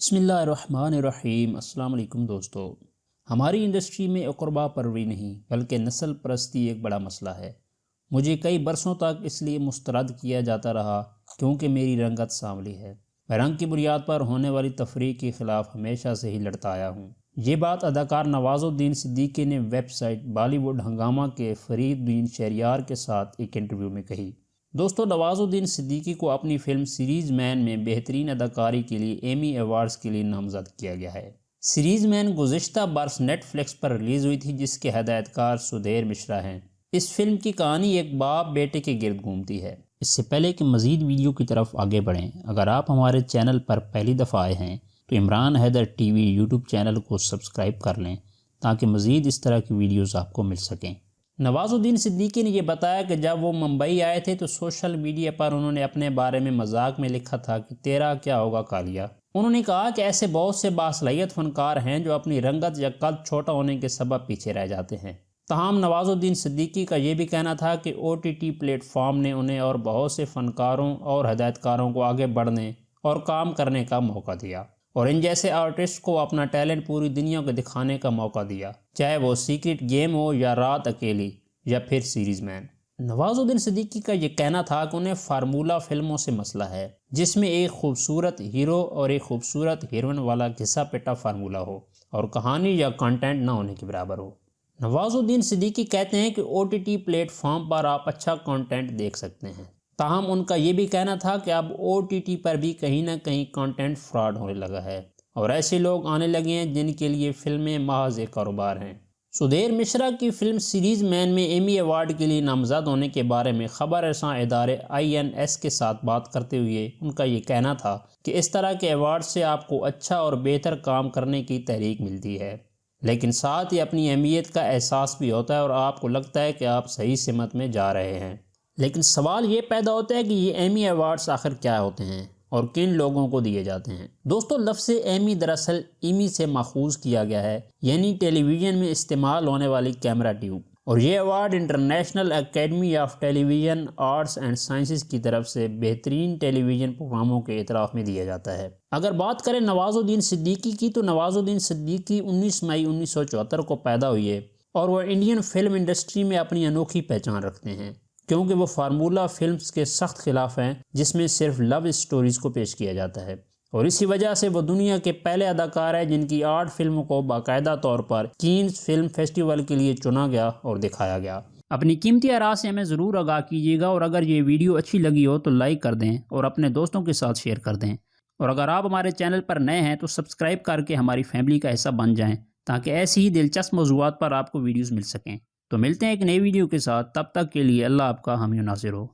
بسم اللہ الرحمن الرحیم۔ السلام علیکم دوستو۔ ہماری انڈسٹری میں اقربا پروری نہیں بلکہ نسل پرستی ایک بڑا مسئلہ ہے۔ مجھے کئی برسوں تک اس لیے مسترد کیا جاتا رہا کیونکہ میری رنگت سانولی ہے۔ میں رنگ کی بنیاد پر ہونے والی تفریق کے خلاف ہمیشہ سے ہی لڑتا آیا ہوں۔ یہ بات اداکار نواز الدین صدیقی نے ویب سائٹ بالی ووڈ ہنگامہ کے فرید الدین شہریار کے ساتھ ایک انٹرویو میں کہی۔ دوستو، نواز الدین صدیقی کو اپنی فلم سیریز مین میں بہترین اداکاری کے لیے ایمی ایوارڈز کے لیے نامزد کیا گیا ہے۔ سیریز مین گزشتہ برس نیٹ فلکس پر ریلیز ہوئی تھی، جس کے ہدایت کار سدھیر مشرا ہیں۔ اس فلم کی کہانی ایک باپ بیٹے کے گرد گھومتی ہے۔ اس سے پہلے کہ مزید ویڈیو کی طرف آگے بڑھیں، اگر آپ ہمارے چینل پر پہلی دفعہ آئے ہیں تو Imran Haider T V YouTube channel کو سبسکرائب کر لیں تاکہ مزید اس طرح کی ویڈیوز آپ کو مل سکیں۔ نواز الدین صدیقی نے یہ بتایا کہ جب وہ ممبئی آئے تھے تو سوشل میڈیا پر انہوں نے اپنے بارے میں مذاق میں لکھا تھا کہ تیرا کیا ہوگا کالیا۔ انہوں نے کہا کہ ایسے بہت سے باصلاحیت فنکار ہیں جو اپنی رنگت یا قد چھوٹا ہونے کے سبب پیچھے رہ جاتے ہیں۔ تاہم نواز الدین صدیقی کا یہ بھی کہنا تھا کہ OTT پلیٹ فارم نے انہیں اور بہت سے فنکاروں اور ہدایت کاروں کو آگے بڑھنے اور کام کرنے کا موقع دیا، اور ان جیسے آرٹسٹ کو اپنا ٹیلنٹ پوری دنیا کو دکھانے کا موقع دیا، چاہے وہ سیکرٹ گیم ہو یا رات اکیلی یا پھر سیریز مین۔ نواز الدین صدیقی کا یہ کہنا تھا کہ انہیں فارمولہ فلموں سے مسئلہ ہے جس میں ایک خوبصورت ہیرو اور ایک خوبصورت ہیروئن والا گھسا پٹا فارمولہ ہو اور کہانی یا کنٹینٹ نہ ہونے کے برابر ہو۔ نواز الدین صدیقی کہتے ہیں کہ OTT پلیٹ فارم پر آپ اچھا کنٹینٹ دیکھ سکتے ہیں، تاہم ان کا یہ بھی کہنا تھا کہ اب OTT پر بھی کہیں نہ کہیں کنٹینٹ فراڈ ہونے لگا ہے اور ایسے لوگ آنے لگے ہیں جن کے لیے فلمیں محض ایک کاروبار ہیں۔ سدھیر مشرا کی فلم سیریز مین میں ایمی ایوارڈ کے لیے نامزد ہونے کے بارے میں خبر رساں ادارے INS کے ساتھ بات کرتے ہوئے ان کا یہ کہنا تھا کہ اس طرح کے ایوارڈ سے آپ کو اچھا اور بہتر کام کرنے کی تحریک ملتی ہے، لیکن ساتھ ہی اپنی اہمیت کا احساس بھی ہوتا ہے اور آپ کو لگتا ہے کہ آپ صحیح سمت میں جا رہے ہیں۔ لیکن سوال یہ پیدا ہوتا ہے کہ یہ ایمی ایوارڈز آخر کیا ہوتے ہیں اور کن لوگوں کو دیے جاتے ہیں؟ دوستو، لفظ ایمی دراصل ایمی سے ماخوذ کیا گیا ہے، یعنی ٹیلی ویژن میں استعمال ہونے والی کیمرہ ٹیوب، اور یہ award International Academy of Television Arts and Sciences کی طرف سے بہترین ٹیلی ویژن پروگراموں کے اعتراف میں دیا جاتا ہے۔ اگر بات کریں نواز الدین صدیقی کی تو نواز الدین صدیقی 19 مئی 1974 کو پیدا ہوئے اور وہ انڈین فلم انڈسٹری میں اپنی انوکھی پہچان رکھتے ہیں کیونکہ وہ فارمولہ فلمز کے سخت خلاف ہیں جس میں صرف لو سٹوریز کو پیش کیا جاتا ہے، اور اسی وجہ سے وہ دنیا کے پہلے اداکار ہیں جن کی 8 فلموں کو باقاعدہ طور پر کینز فلم فیسٹیول کے لیے چنا گیا اور دکھایا گیا۔ اپنی قیمتی آراء سے ہمیں ضرور آگاہ کیجیے گا، اور اگر یہ ویڈیو اچھی لگی ہو تو لائک کر دیں اور اپنے دوستوں کے ساتھ شیئر کر دیں، اور اگر آپ ہمارے چینل پر نئے ہیں تو سبسکرائب کر کے ہماری فیملی کا حصہ بن جائیں تاکہ ایسی ہی دلچسپ موضوعات پر آپ کو ویڈیوز مل سکیں۔ تو ملتے ہیں ایک نئی ویڈیو کے ساتھ، تب تک کے لیے اللہ آپ کا حامی و ناصر ہو۔